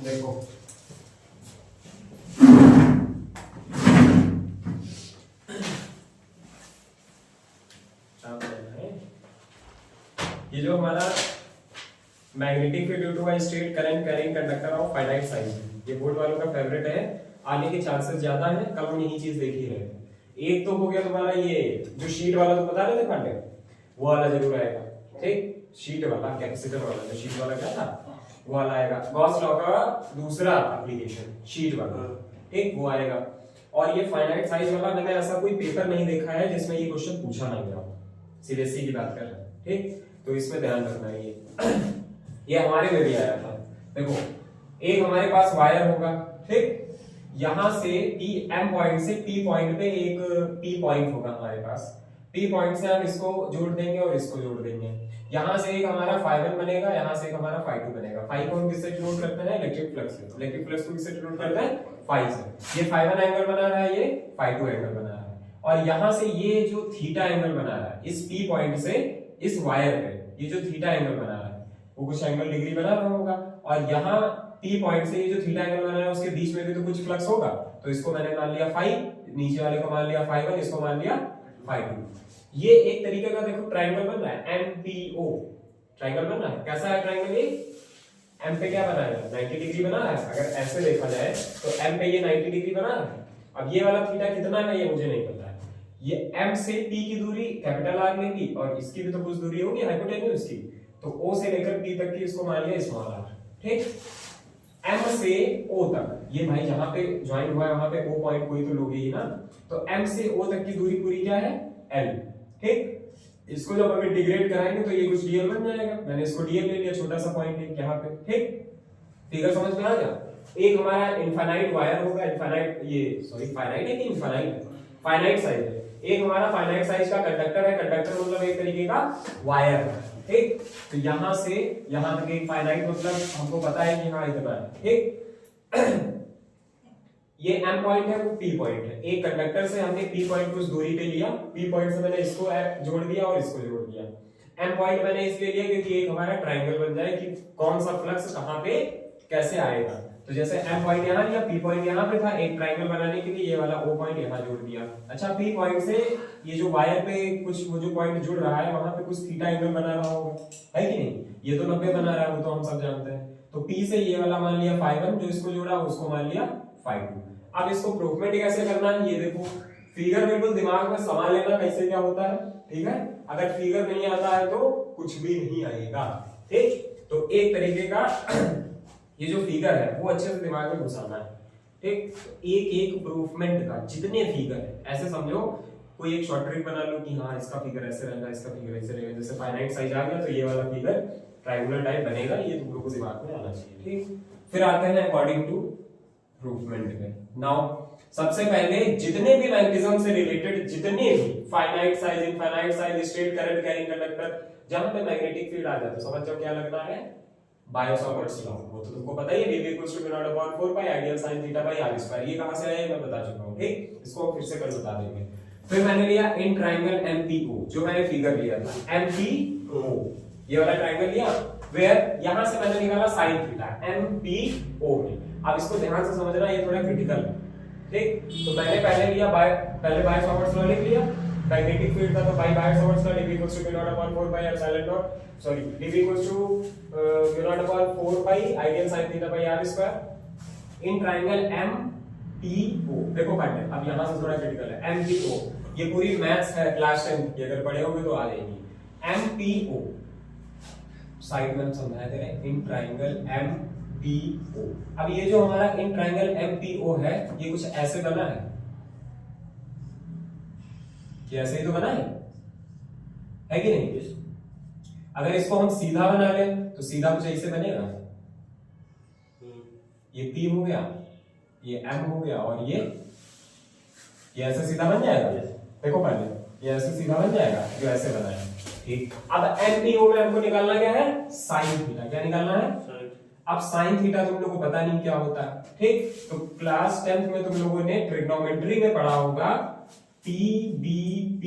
देखो ये जो हमारा magnetic field due to a straight current carrying conductor of finite size, ये बोर्ड वालों का फेवरेट है, आने के चांसेस ज्यादा है, कल हम यही चीज देख ही रहे हैं। एक तो हो गया तुम्हारा ये जो शीट वाला तो बता रहे थे पांडे, वो वाला जरूर आएगा, ठीक, शीट वाला कैपेसिटर वाला, जो शीट वाला क्या था वो वाला आएगा। गॉस लॉ का दूसरा एप्लीकेशन शीट वाला, ठीक, वो आएगा। और ये फाइनाइट साइज वाला मैंने ऐसा कोई पेपर नहीं देखा है जिसमें ये क्वेश्चन पूछा नहीं गया, सीरियसली की बात कर रहे हैं, ठीक, तो इसमें ध्यान रखना है। ये हमारे में भी आया था। देखो एक हमारे पास वायर होगा, ठीक, यहां से पी एम पॉइंट से पी पॉइंट पे एक पी पॉइंट होगा हमारे पास, पी पॉइंट से हम इसको जोड़ देंगे और इसको जोड़ देंगे। यहां से एक हमारा φ1 बनेगा, यहां से एक हमारा φ2 बनेगा। फाई को हम किससे डिनोट करते हैं? इलेक्ट्रिक फ्लक्स से। इलेक्ट्रिक फ्लक्स को किससे डिनोट करते हैं? फाई से। ये φ1 एंगल बना रहा है, ये φ2 एंगल बना रहा है, और यहां से ये जो थीटा एंगल बना रहा है इस पी पॉइंट से इस वायर पे, ये जो थीटा एंगल बना रहा है वो कुछ एंगल डिग्री बना रहा होगा, और यहाँ पी पॉइंट से ये जो थीटा एंगल बना रहा है उसके बीच में भी तो कुछ फ्लक्स होगा, तो इसको मैंने मान लिया फाई, नीचे वाले को मान लिया φ1, इसको मान लिया φ2। ये एक तरीके का देखो ट्रायंगल बन रहा है, एमपीओ ट्रायंगल बन रहा है। कैसा है ट्रायंगल? ये एम पे क्या बना है? 90 डिग्री बना है। अगर ऐसे देखा जाए तो एम पे ये 90 डिग्री बना है। अब ये वाला थीटा कितना है ये मुझे नहीं पता है। ये एम से पी की दूरी कैपिटल आर लेगी, और इसकी भी तो कुछ दूरी होगी हाइपोटेन्यूज की, तो ओ से लेकर पी तक की इसको मान लिया स्मॉल आर, ठीक। एम से ओ तक, ये भाई जहां पे ज्वाइन हुआ है वहां पे ओ पॉइंट कोई तो लोगे ही ना, तो एम से ओ तक की दूरी पूरी क्या है? एल, ठीक। इसको जब हम इंटीग्रेट कराएंगे तो ये कुछ डीएल बन जाएगा। मैंने इसको डीएल ले लिया, छोटा सा पॉइंट है यहाँ पे, ठीक। फिगर समझ में आ गया? एक हमारा इनफाइनाइट वायर होगा, इनफाइनाइट, ये सॉरी फाइनाइट है कि इनफाइनाइट? फाइनाइट साइज है। एक हमारा फाइनाइट साइज का कंडक्टर है, कंडक्टर मतलब एक तरीके का वायर है, ठीक। तो यहां से यहां तक एक फाइनाइट मतलब हमको पता है कि हाँ इतना है, ठीक। ये एम पॉइंट है, वो पी पॉइंट है। एक कंडक्टर से हमने पी पॉइंट कुछ दूरी पे लिया, पी पॉइंट से मैंने इसको जोड़ दिया और इसको जोड़ दिया। एम पॉइंट मैंने इसलिए लिया क्योंकि एक हमारा ट्रायंगल बन जाए कि कौन सा फ्लक्स कहां पे कैसे आएगा। तो जैसे एम पॉइंट यहाँ लिया, पी पॉइंट यहाँ पे था, एक ट्रायंगल बनाने के लिए ये वाला ओ पॉइंट यहाँ जोड़ दिया। अच्छा, पी पॉइंट से ये जो वायर पे कुछ वो जो पॉइंट जुड़ रहा है वहां पे कुछ थीटा एंगल बना रहा होगा, है कि नहीं? ये तो 90 बना रहा है, वो तो हम सब जानते हैं। तो पी से ये वाला मान लिया φ1, जो इसको जोड़ा उसको मान लिया φ2। अब इसको प्रूफमेंट कैसे करना है ये देखो, फिगर बिल्कुल दिमाग में संभाल लेना कैसे क्या होता है, ठीक है। अगर फिगर नहीं आता है तो कुछ भी नहीं आएगा, ठीक। तो एक तरीके का ये जो फिगर है वो अच्छे से दिमाग में घुसाना है, ठीक। एक एक प्रूफमेंट का जितने फिगर है ऐसे समझो, कोई एक शॉर्ट ट्रिक बना लो कि हाँ इसका फिगर ऐसे रहेगा, इसका फिगर ऐसे रहेगा। जैसे फाइनाइट साइज आ गया तो ये वाला फिगर ट्रायंगुलर टाइप बनेगा, ये तुम लोगों को दिमाग में आना चाहिए, ठीक। फिर आते हैं अकॉर्डिंग टू प्रूफमेंट में। नाउ सबसे पहले जितने भी मैग्नेटिज्म से रिलेटेड जितने भी finite size, infinite size, straight current carrying conductor, जहां पे मैग्नेटिक फील्ड आ जाए तो समझ जाओ क्या लगना है, बायो-सावर्ट्स लॉ। वो तो तुमको पता ही है, dV = v0/4 pi ideal sin theta by r square. ये कहां से आया है मैं बता चुका हूं, ठीक। इसको फिर से कल बता देंगे। फिर मैंने लिया इन ट्रायंगल MPO, जो मैंने फिगर लिया था MPO, ये वाला ट्रायंगल लिया, वेयर यहां से मैंने निकाला sin थीटा MPO में। अब इसको ध्यान से समझना, ये थोड़ा क्रिटिकल है, ठीक। तो मैंने पहले लिया बायो-सावर्ट्स लॉ लिख लिया, मैग्नेटिक फील्ड था तो bio-Savart's law dV = v0/4 pi epsilon not, sorry dV = v0/4 pi ideal sin theta by r square in triangle MPO। देखो पार्टनर, अब यहां से थोड़ा क्रिटिकल है। MPO ये पूरी मैथ्स है, क्लास 10 की अगर पढ़े होंगे तो आ जाएगी। MPO साइड में हम समझाए दे रहे हैं, इन ट्रायंगल MPO। अब ये जो हमारा इन ट्रायंगल MPO है ये कुछ ऐसे बना है, कि ऐसे ही तो बना है कि नहीं? अगर इसको हम सीधा बना लें तो सीधा कुछ ऐसे बनेगा, ये P हो गया, ये M हो गया, और ये ऐसे सीधा बन जाएगा। देखो पहले ये ऐसे सीधा बन जाएगा जो ऐसे बना है, ठीक। अब MPO में हमको निकालना क्या है? Sine theta. क्या निकालना है? अब साइन थीटा तुम लोगों को पता नहीं क्या होता है, ठीक। तो क्लास 10th में तुम लोगों ने ट्रिग्नोमेट्री में पढ़ा होगा TBP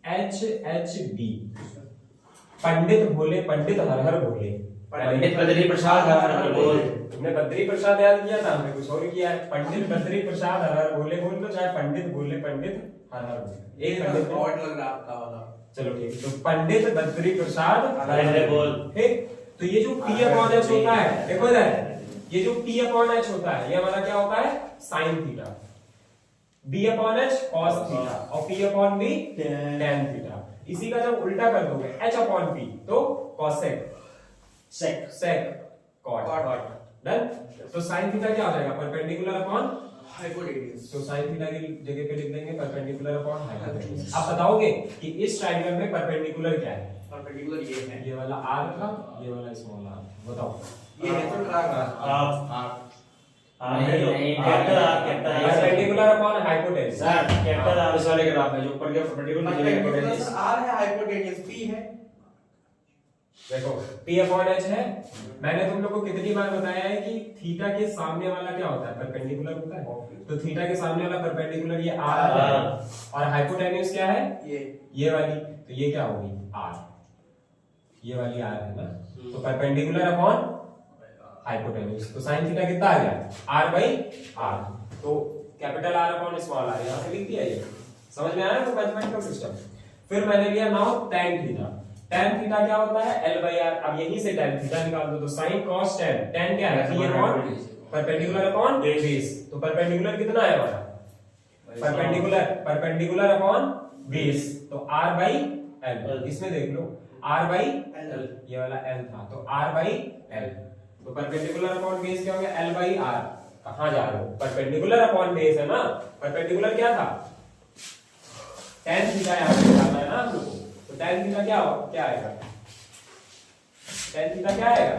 HHB, पंडित भोले पंडित हर हर भोले, पंडित बद्री प्रसाद हर हर बोल। तुमने बद्री प्रसाद याद किया था, हमने कुछ और किया है। पंडित बद्री प्रसाद हर हर बोले बोल तो, चाहे पंडित बोले पंडित हर हर बोले। एक पंडित ऑड लग रहा है आपका वाला। चलो ठीक, तो पंडित बद्री प्रसाद हर हर बोल। ठीक। तो ये जो P अपॉन H होता है, देखो इधर, ये जो P अपॉन H होता है, ये हमारा क्या होता है, sine theta. B upon H cos theta और P upon B tan theta. इसी का जब उल्टा कर दोगे H अपॉन P तो cosec sec sec cot done. तो साइन थीटा क्या हो जाएगा, परपेंडिकुलर अपॉन हाइपोटेन्यूज। तो साइन थीटा की जगह पे लिख देंगे परपेंडिकुलर अपॉन हाइपोटेन्यूज। आप बताओगे कि इस ट्रायंगल में परपेंडिकुलर क्या है। परपेंडिकुलर ये है, ये वाला r था, ये वाला स्मॉल r, बताओ। ये है तो ट्रायंगल आप नहीं capital perpendicular upon hypotenuse. Sir capital R इस वाले ग्राफ में जो ऊपर के परपेंडिकुलर सर आर है, हाइपोटेन्यूज पी है। देखो P अपॉन H है। मैंने तुम लोग को कितनी बार बताया है कि थीटा के सामने वाला क्या होता है, परपेंडिकुलर होता है। तो थीटा के सामने वाला परपेंडिकुलर ये r है और हाइपोटेन्यूज क्या है, ये वाली, तो ये क्या होगी r, ये वाली r है ना। तो परपेंडिकुलर अपॉन हाइपोटेन्यूज, तो साइन थीटा कितना आ गया r बाई r। तो capital R upon small r यहां से लिख दिया। ये समझ में आया तो मैथमेटिकल सिस्टम। फिर मैंने लिया now tan theta. tan theta क्या होता है, L बाई R। अब यहीं से tan थीटा निकाल दो, तो sin cos tan, tan क्या है, P upon perpendicular upon base. तो परपेंडिकुलर कितना है हमारा, परपेंडिकुलर अपॉन बेस, तो R बाई L। इसमें देख लो R बाई L, ये वाला L था, तो R बाई L। तो परपेंडिकुलर अपॉन बेस क्या हो गया, L बाई R। कहां जा रहे हो, परपेंडिकुलर अपॉन बेस है ना। परपेंडिकुलर क्या था, tan थीटा यहां पे निकालना है ना हम लोग को। तो tan थीटा क्या आएगा, tan थीटा क्या आएगा,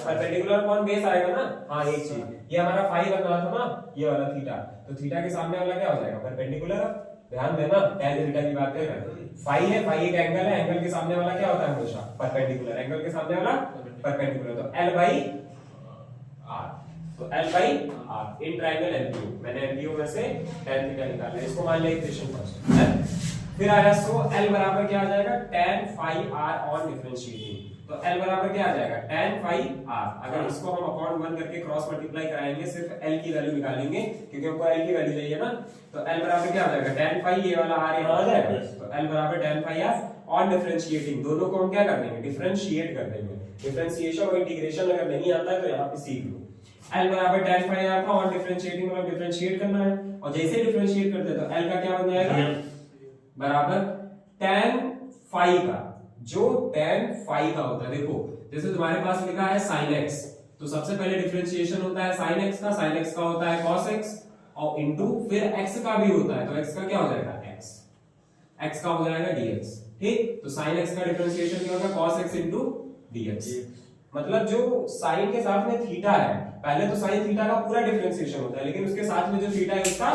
परपेंडिकुलर अपॉन बेस आएगा ना। हाँ एक चीज, ये हमारा फाई बन रहा था ना, ये वाला थीटा, तो थीटा के सामने वाला क्या हो जाएगा, परपेंडिकुलर। ध्यान देना tan थीटा की बात कर रहे हैं। फाई है, फाई एक एंगल है, एंगल के सामने वाला क्या होता है हमेशा, परपेंडिकुलर। एंगल के सामने वाला परपेंडिकुलर, तो L बाई R। तो L by R in triangle LBO। मैंने LBO में से tan थीटा निकाला, इसको मान लिया इक्वेशन फर्स्ट। फिर आया सो L बराबर क्या आ जाएगा, tan phi r on differentiating. तो L बराबर क्या आ जाएगा, tan phi r। अगर इसको हम अपॉन 1 करके क्रॉस मल्टीप्लाई कराएंगे, सिर्फ L की वैल्यू निकालेंगे क्योंकि हमको L की वैल्यू चाहिए ना। तो L बराबर क्या आ जाएगा, tan phi, ये वाला r यहां आ जाएगा। तो L बराबर tan phi r on differentiating. दोनों को हम क्या कर देंगे, डिफरेंशिएट कर देंगे। डिफरेंशिएशन और इंटीग्रेशन अगर नहीं आता है तो यहां पे सीख लो। L बराबर tan phi r था, ऑन डिफरेंशिएटिंग मतलब डिफरेंशिएट करना है, और जैसे डिफरेंशिएट करते हैं तो L का क्या बन जाएगा, बराबर tan phi का, जो tan phi का होता है। देखो जैसे तुम्हारे पास लिखा है sin x, तो सबसे पहले डिफरेंशिएशन होता है sin x का, sin x का होता है cos x, और इनटू फिर x का भी होता है, तो x का क्या हो जाएगा, x का हो जाएगा dx। ठीक, तो sin x का डिफरेंशिएशन क्या होगा, cos x इनटू dx। मतलब जो sin के साथ में थीटा है, पहले तो sin थीटा का पूरा डिफरेंशिएशन होता है, लेकिन उसके साथ में जो थीटा है उसका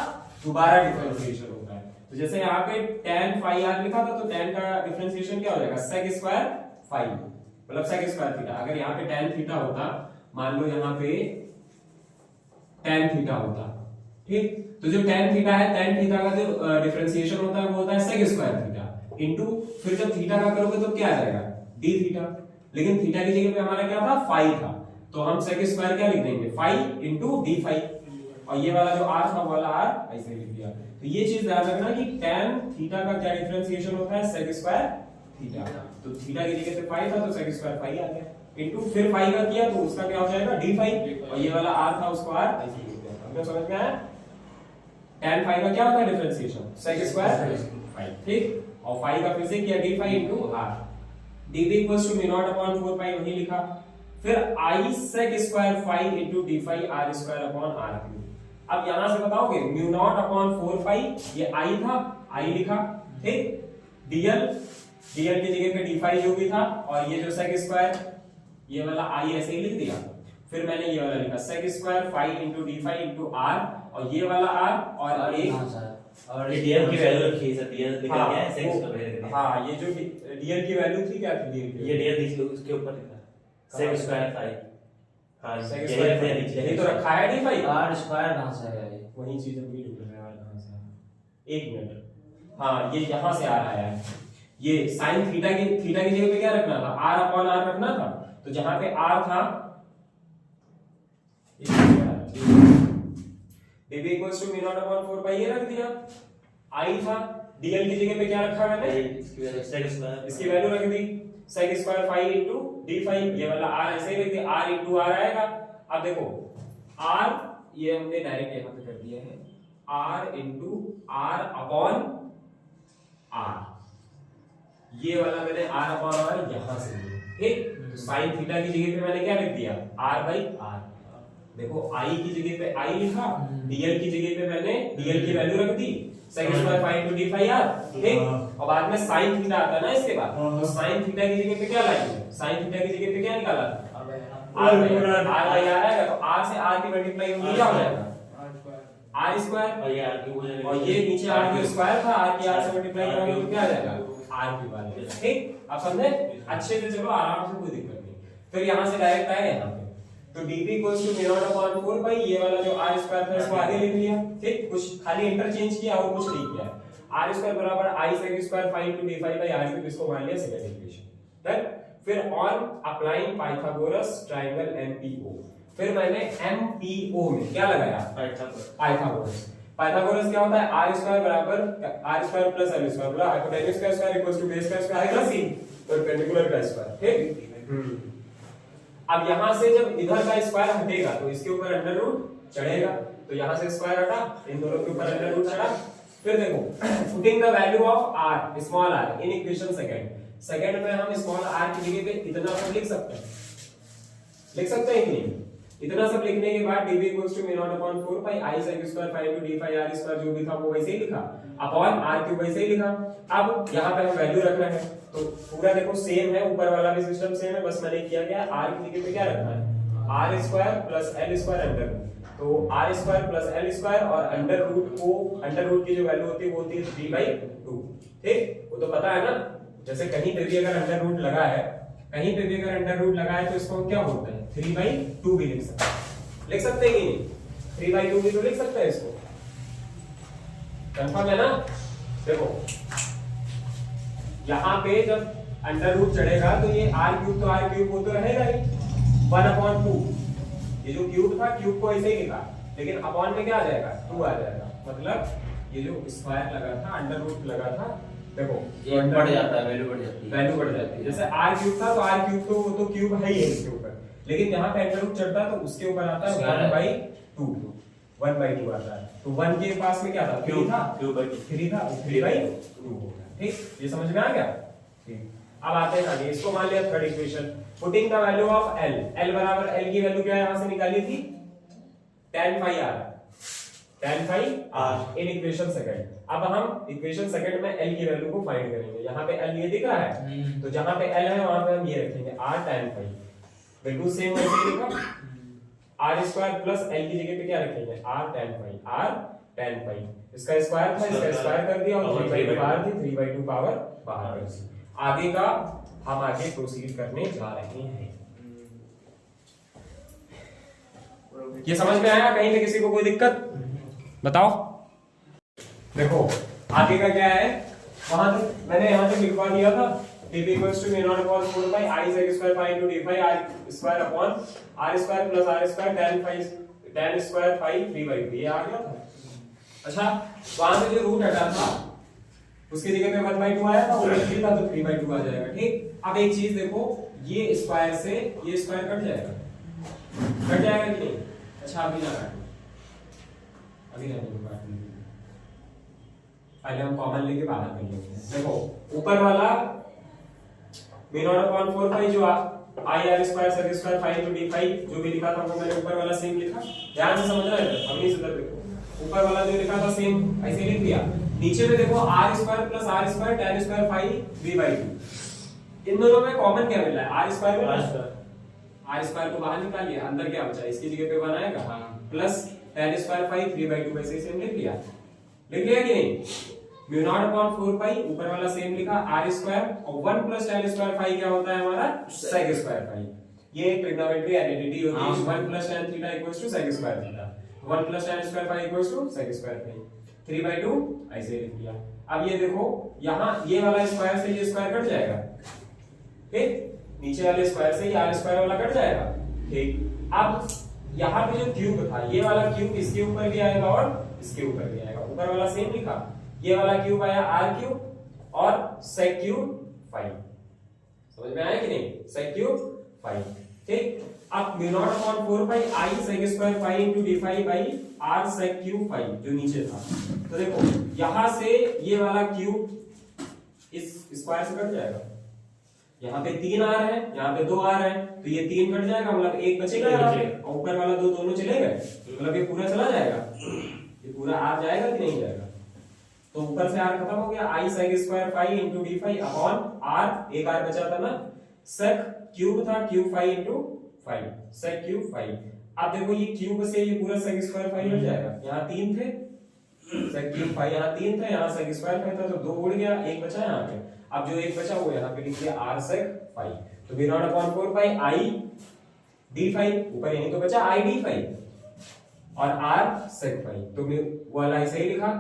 दोबारा डिफरेंशिएशन होता है। तो जैसे यहाँ पे tan phi r लिखा था, तो tan का डिफरेंशिएशन क्या हो जाएगा, sec स्क्वायर phi, मतलब sec स्क्वायर थीटा। अगर यहाँ पे tan थीटा होता, मान लो यहाँ पे tan थीटा होता, ठीक, तो जो tan थीटा है, tan थीटा का जो डिफरेंशिएशन होता है वो होता है sec स्क्वायर थीटा इनटू, फिर जब थीटा का करोगे तो क्या आ जाएगा, d थीटा। लेकिन थीटा की जगह पे हमारा क्या था, phi था, तो हम sec स्क्वायर क्या लिख देंगे, phi इनटू d phi, और ये वाला जो r था वो वाला r ऐसे लिख दिया। तो ये चीज ध्यान रखना कि tan थीटा का क्या डिफरेंशिएशन होता है, sec स्क्वायर थीटा। तो थीटा की जगह से phi था तो sec स्क्वायर phi आ गया, इनटू फिर phi का किया तो उसका क्या हो जाएगा, d phi, और ये वाला r था उसको r ऐसे लिख दिया। आपको समझ में आया, tan phi का क्या होता है डिफरेंशिएशन, sec स्क्वायर phi, ठीक, और phi का फिर से किया d phi into r, dv equals to mu naught upon 4 pi वही लिखा। फिर I sec square phi into d phi r square upon r cube. अब यहां से बताओगे म्यू नॉट अपॉन 4 पाई, ये I था, I लिखा, ठीक, dl की जगह पे d phi जो भी था, और ये जो sec स्क्वायर, ये वाला I ऐसे ही लिख दिया। फिर मैंने ये वाला लिखा sec square phi into d phi into r, और ये वाला r, और एक और dl की वैल्यू रखी है सर, dl लिखा गया है sec स्क्वायर। हां, ये जो dl की वैल्यू थी क्या थी, ये dl लिख लो, उसके ऊपर लिखा sec स्क्वायर phi। हां, sec स्क्वायर ये तो रखा है d phi, r स्क्वायर कहां से आया है, वही चीज अभी लिख रहे हैं, कहां से आया, एक मिनट, हाँ ये यहां से आ रहा है। ये sin थीटा की जगह पे क्या रखना था, r अपॉन r रखना था, तो जहां पे r था dv equals to mu naught upon 4 pi ये रख दिया, i था dl की जगह पे क्या रखा मैंने, इसकी वैल्यू सेक स्क्वायर, इसकी वैल्यू रख दी sec square phi into d phi, ये वाला r ऐसे ही रख दिया, r इनटू r आएगा। अब देखो r ये हमने डायरेक्ट यहां पे कर दिया है, r into r upon r, ये वाला मैंने r अपॉन r यहां से लिया, ठीक। तो sin थीटा की जगह पे मैंने क्या लिख दिया, r बाई r। देखो i की जगह पे i लिखा, dl की जगह पे मैंने dl की वैल्यू रख दी sec square phi into d phi r, ठीक। और बाद में sin थीटा आता है ना इसके बाद, तो sin थीटा की जगह पे क्या लाएंगे, sin थीटा की जगह पे क्या निकाला, r बाई r आएगा, तो r से r की मल्टीप्लाई होगी क्या हो जाएगा, r स्क्वायर, और ये r क्यूब हो जाएगा, और ये नीचे r क्यूब स्क्वायर था, r की r से मल्टीप्लाई करोगे तो क्या आ जाएगा, r की वैल्यू, ठीक। अब समझे अच्छे से, चलो आराम से, कोई दिक्कत नहीं। फिर यहां से डायरेक्ट आए यहां पे, तो dv equals to mu naught upon 4 pi, ये वाला जो r स्क्वायर था इसको आगे लिख लिया, ठीक। कुछ खाली इंटरचेंज किया और कुछ नहीं किया, r स्क्वायर बराबर i sec square phi into d phi by r cube, इसको मान लिया सेकंड इक्वेशन। देन फिर on applying Pythagoras triangle MPO, फिर मैंने MPO में क्या लगाया, पाइथागोरस। पाइथागोरस क्या होता है, r स्क्वायर बराबर r square plus l square बराबर हाइपोटेन्यूज का स्क्वायर इक्वल्स टू बेस का स्क्वायर प्लस c परपेंडिकुलर का स्क्वायर, ठीक। अब यहां से जब इधर का स्क्वायर हटेगा तो इसके ऊपर अंडर रूट चढ़ेगा, तो यहां से स्क्वायर हटा, इन दोनों के ऊपर अंडर रूट चढ़ा। फिर देखो putting the value of r small r in equation second में हम स्मॉल r की जगह पे इतना सब लिख सकते हैं, लिख सकते हैं कि नहीं। इतना सब लिखने के बाद dv equals to mu naught upon 4 pi i sec square phi into d phi r square जो भी था वो वैसे ही लिखा, अपॉन r क्यूब वैसे ही लिखा। अब यहां पे हम वैल्यू रख रहे हैं, तो पूरा देखो सेम है, ऊपर वाला भी सिस्टम सेम है, बस मैंने किया क्या, r की जगह पे क्या रखना है, r square plus l square under root, तो r square plus l square और अंडर रूट की जो वैल्यू होती है वो होती है 3/2, ठीक। वो तो पता है ना, जैसे कहीं पे भी अगर अंडर रूट लगा है, कहीं पे भी अगर अंडर रूट लगा है तो इसको हम क्या बोलते हैं, 3/2 भी लिख सकते हैं, लिख सकते हैं कि नहीं, 3/2 भी तो लिख सकते हैं इसको, कंफर्म है ना। देखो यहां पे जब अंडर रूट चढ़ेगा तो ये r क्यूब, तो r क्यूब वो तो रहेगा ही 1/2, ये जो क्यूब था क्यूब को ऐसे ही लिखा, लेकिन अपॉन में क्या आ जाएगा, 2 आ जाएगा, मतलब ये जो स्क्वायर लगा था, अंडर रूट लगा था, देखो ये बढ़ जाता है, वैल्यू बढ़ जाती है, वैल्यू बढ़ जाती है। जैसे r क्यूब था तो r क्यूब तो वो तो क्यूब है ही है इसके ऊपर, लेकिन यहाँ पे अंडर रूट चढ़ता है तो उसके ऊपर आता है 1/2 आता है, तो 1 के पास में क्या था, 3 था, 3 था, 3/2 होगा, ठीक। ये समझ में आ गया, ठीक। अब आते हैं आगे, इसको मान लिया third equation, putting the value of l, l बराबर l की वैल्यू क्या यहां से निकाली थी, tan phi r in equation second. अब हम इक्वेशन सेकंड में l की वैल्यू को फाइंड करेंगे, यहां पे l ये दिख रहा है, तो जहां पे l है वहां पे हम ये रखेंगे r tan phi, बिल्कुल सेम वैसे ही लिखा, r स्क्वायर प्लस l की जगह पे क्या रखेंगे, r tan phi, इसका स्क्वायर था, इसका स्क्वायर कर दिया और 3/2 बाहर थी, 3/2 पावर बाहर कर दी। आगे का हम आगे प्रोसीड करने जा रहे हैं। ये समझ में आया, कहीं पे किसी को कोई दिक्कत बताओ। देखो आगे का क्या है, वहां तक मैंने यहां तक लिखवा दिया था, dv equals to mu naught upon 4 pi i sec square phi into d phi r square upon r square plus r square tan square phi 3/2, ये आ गया था। अच्छा वहां से जो रूट हटा था उसकी जगह पे 1/2 आया था, वो लिख था तो 3/2 आ जाएगा, ठीक। अब एक चीज देखो, ये स्क्वायर से ये स्क्वायर कट जाएगा कि नहीं, अच्छा अभी ना काटो, अभी ना काटो, पहले हम कॉमन लेके बाहर कर लेंगे। देखो ऊपर वाला म्यू नॉट अपॉन 4 पाई जो i r square sec square phi into d phi जो भी लिखा था वो मैंने ऊपर वाला सेम लिखा, ध्यान से समझना है, अभी से देखो ऊपर वाला जो लिखा था सेम ऐसे लिख दिया, नीचे में देखो r square plus r square tan square phi 3/2, इन दोनों में कॉमन क्या मिल रहा है, r स्क्वायर को बाहर निकाल लिया, अंदर क्या बचा, इसकी जगह पे बनाएगा प्लस tan स्क्वायर फाई 3/2 वैसे सेम लिख लिया कि नहीं, म्यू नॉट अपॉन 4 पाई ऊपर वाला सेम लिखा, r स्क्वायर और 1 प्लस tan स्क्वायर फाई क्या होता है हमारा, sec स्क्वायर फाई, ये ट्रिग्नोमेट्री आइडेंटिटी होती है, 1 plus tan theta equals to sec square theta, 1 plus tan square phi equals to sec square phi, 3/2 ऐसे लिख लिया। अब ये देखो यहाँ ये वाला स्क्वायर से ये स्क्वायर कट जाएगा, ठीक, नीचे वाले स्क्वायर से ये आर स्क्वायर वाला कट जाएगा। ठीक, अब यहाँ पे जो क्यूब था, ये वाला क्यूब इसके ऊपर भी आएगा और इसके ऊपर भी आएगा। ऊपर वाला सेम लिखा, ये वाला क्यूब आया आर क्यूब और सेक क्यूब 5। समझ में आया कि नहीं? Sec cube 5। ठीक, अब mu naught upon 4 pi I sec square 5 into D 5 by R sec cube 5 जो नीचे था। तो देखो यहां से ये वाला क्यूब इस स्क्वायर से कट जाएगा। यहाँ पे 3 आर है, यहाँ पे 2 आर है, तो ये 3 कट जाएगा, मतलब एक बचेगा और ऊपर वाला 2 दोनों चले गए, मतलब ये पूरा चला जाएगा। ये पूरा आर जाएगा कि नहीं जाएगा? तो ऊपर से आर खत्म हो गया, i sec square 5 into D 5 upon r, एक आर बचा था ना, सेक क्यूब था क्यूब 5 इनटू 5, सेक क्यूब 5। अब देखो ये क्यूब से ये पूरा सेक स्क्वायर 5 हट जाएगा। यहाँ 3 थे, सेक क्यूब 5 यहाँ 3 थे, यहाँ सेक स्क्वायर 5 था, तो 2 उड़ गया, एक बचा यहाँ पे। अब जो एक बचा वो यहाँ पे लिख दिया आर सेक 5। तो mu naught upon 4 pi I D 5, ऊपर यही तो बचा आई डी 5 और आर सेक 5। तो वो वाला ऐसे ही लिखा,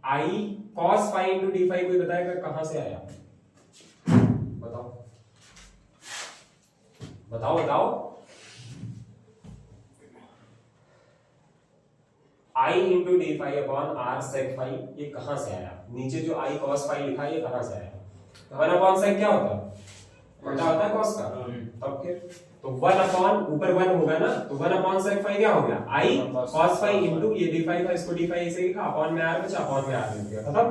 आई cos 5 इनटू डी 5। कोई बताएगा कहां से आया? बताओ बताओ बताओ। i into d 5 upon r sec 5, ये कहां से आया? नीचे जो i cos 5 लिखा है ये कहां से आया? 1 अपॉन सेक क्या होता है? उल्टा होता है cos का। तब फिर तो 1 अपॉन ऊपर 1 होगा ना, तो 1 अपॉन सेक 5 क्या हो गया? i cos 5 इनटू ये d 5 था, इसको d 5 ऐसे लिखा, अपॉन में r बचा, अपॉन में r लिख दिया, खत्म।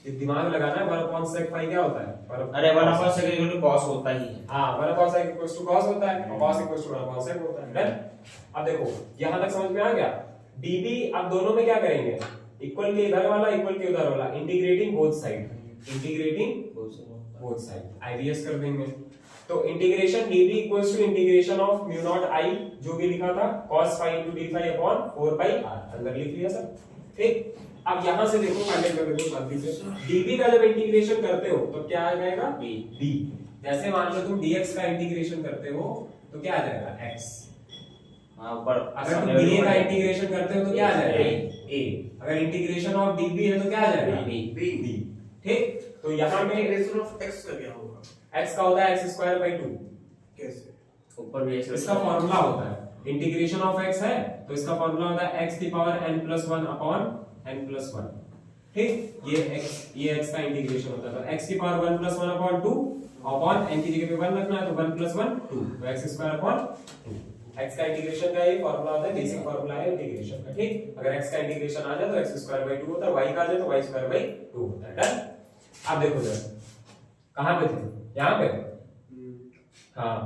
ये दिमाग लगाना है। 1 अपॉन सेक 5 क्या होता है? अरे 1 upon sec equal to cos होता ही है। हां, 1 upon sec equal to cos होता है और cos equal to 1 upon sec होता है। डन। अब देखो यहां तक समझ में आ गया। db अब दोनों में क्या करेंगे? इक्वल के इधर वाला, इक्वल के उधर वाला, integrating both side, integrating both side आईवीएस कर देंगे। तो integration db equals to integration of mu naught i, जो भी लिखा था cos 5 into d 5 upon 4 pi r, अंदर लिख लिया सब। ठीक, अब यहां से देखो फाइंड कर दो गलती से। db का जब इंटीग्रेशन करते हो तो क्या आ जाएगा? b। जैसे मान लो तुम dx का इंटीग्रेशन करते हो तो क्या आ जाएगा? x। हां, ऊपर अगर तुम dA का इंटीग्रेशन करते हो तो क्या आ जाएगा? a। अगर इंटीग्रेशन ऑफ db है तो क्या आ जाएगा? b। ठीक, तो यहां पे इंटीग्रेशन ऑफ x का क्या होगा? x का होता है x स्क्वायर बाई 2। कैसे? ऊपर भी ऐसे इसका फॉर्मूला होता है, इंटीग्रेशन ऑफ x है तो इसका फॉर्मूला होता है x की पावर n+1 अपॉन n+1। ठीक, ये x का इंटीग्रेशन होता है, तो x की पावर 1+1 अपॉन 2 अपॉन n की जगह पे 1 रखना है तो 1+1 2, तो x स्क्वायर अपॉन 2। x का इंटीग्रेशन का ये फॉर्मूला होता है, बेसिक फॉर्मूला है इंटीग्रेशन का। ठीक, अगर x का इंटीग्रेशन आ जाए तो x स्क्वायर बाई 2 होता है, y का आ जाए तो y स्क्वायर बाई 2 होता है। डन। अब देखो जरा कहां पे थे? यहां पे। हाँ,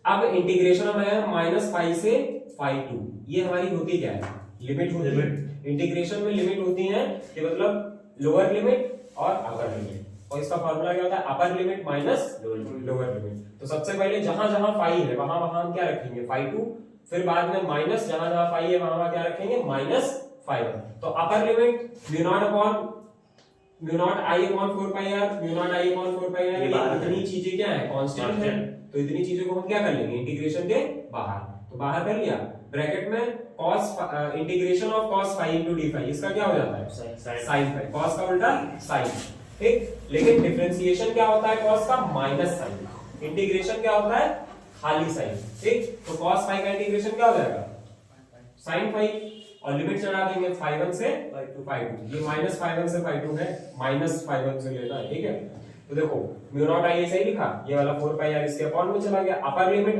अब इंटीग्रेशन में है -5 से 5 ये हमारी होती क्या है? लिमिट होती है। इंटीग्रेशन में लिमिट होती है कि मतलब लोअर लिमिट और अपर लिमिट, और इसका फार्मूला क्या होता है? Upper limit minus lower limit. तो सबसे पहले जहां जहां फाई है वहां वहां हम क्या रखेंगे? 5, फिर बाद में माइनस, जहां जहां फाई है वहां वहां क्या रखेंगे? -5। तो upper limit mu naught i upon 4 pi r, mu naught i upon 4 pi r, इतनी चीजें क्या है? कांस्टेंट है, तो इतनी चीजों को हम क्या कर लेंगे? इंटीग्रेशन के बाहर। तो बाहर कर लिया, ब्रैकेट में cos integration of cos 5 into d 5, इसका क्या हो जाता है? sin 5। cos का उल्टा sin। ठीक, लेकिन डिफरेंशिएशन क्या होता है cos का? -sin। इंटीग्रेशन क्या होता है? खाली sin। ठीक, तो cos 5 का इंटीग्रेशन क्या हो जाएगा? sin 5, और लिमिट चढ़ा देंगे 5 से 5। ये -5 से 5 है, -5 से लेना है। ठीक है, तो देखो म्यू नॉट i ऐसे ही लिखा, ये वाला 4 पाई r इसके अपॉन में चला गया। अपर लिमिट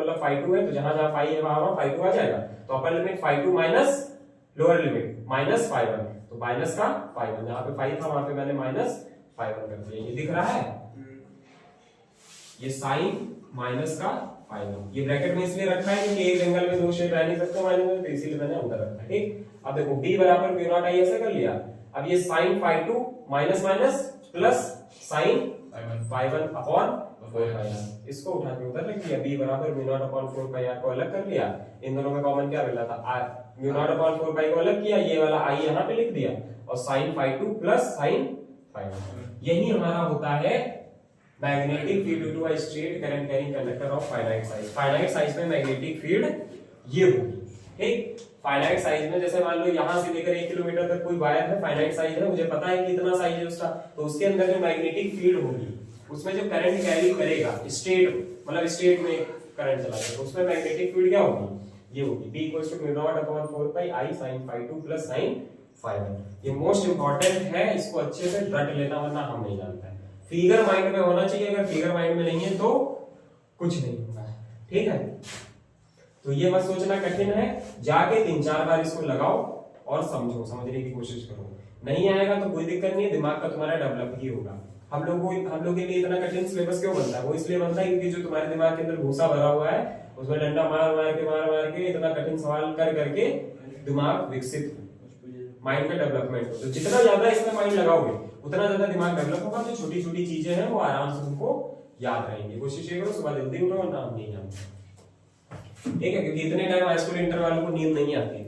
मतलब 5 है, तो जहां जहां 5 है वहां वहां 5 आ जाएगा, तो upper limit 5 minus lower limit -5, तो माइनस का 5, जहां पे 5 था वहां पे मैंने -5 कर दिया। ये दिख रहा है, ये साइन माइनस का 5। ये ब्रैकेट में इसलिए रखा है क्योंकि एक एंगल में दो शेप रह नहीं सकते माइनस में, तो इसीलिए मैंने अंदर रखा है। ठीक, अब देखो b बराबर म्यू नॉट i ऐसे कर लिया। अब ये sin 5 minus minus plus sin 5 upon 4 pi r, इसको उठा के उधर रख दिया। b बराबर mu naught upon 4 pi r को अलग कर लिया। इन दोनों में कॉमन क्या मिला था? r। म्यू नॉट अपॉन 4 पाई को अलग किया, ये वाला i यहां पे लिख दिया, और sin 5 प्लस sin 5। यही हमारा होता है magnetic field due to a straight current carrying conductor of finite size. Finite size में मैग्नेटिक फील्ड ये होगी। ठीक, फाइनाइट साइज में जैसे मान लो यहां से लेकर 1 किलोमीटर तक कोई वायर है, फाइनाइट साइज है, मुझे पता है कि इतना साइज है उसका, तो उसके अंदर जो मैग्नेटिक फील्ड होगी उसमें जो करंट कैरी करेगा स्टेट मतलब स्टेट में करंट चला जाएगा, उसमें मैग्नेटिक फील्ड क्या होगी, ये होगी B = μ0/4πI sin φ2 + sin φ1। ये मोस्ट इंपॉर्टेंट है, इसको अच्छे से रट लेना वरना हम नहीं जानते हैं। फिगर माइंड में होना चाहिए, अगर फिगर माइंड में नहीं है तो कुछ नहीं होगा, ठीक है। तो ये मत सोचना कठिन है, जाके 3-4 बार इसको लगाओ और समझो, समझने की कोशिश करो। नहीं आएगा तो कोई दिक्कत नहीं है, दिमाग का तुम्हारा डेवलप ही होगा। हम लोग के लिए इतना कठिन सिलेबस क्यों बनता है, वो इसलिए बनता है क्योंकि जो तुम्हारे दिमाग के अंदर भूसा भरा हुआ है उसमें डंडा मार के इतना कठिन सवाल कर करके दिमाग विकसित हो, माइंड का डेवलपमेंट हो। तो जितना ज्यादा इसमें माइंड लगाओगे उतना ज्यादा दिमाग डेवलप होगा, जो छोटी छोटी चीजें हैं वो आराम से तुमको याद रहेंगी। कोशिश ये करो सुबह जल्दी उठो वरना हम नहीं जानते, ठीक है, क्योंकि इतने टाइम हाई स्कूल इंटर वालों को नींद नहीं आती,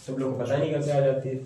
सब लोग को पता नहीं कब से आ जाती है।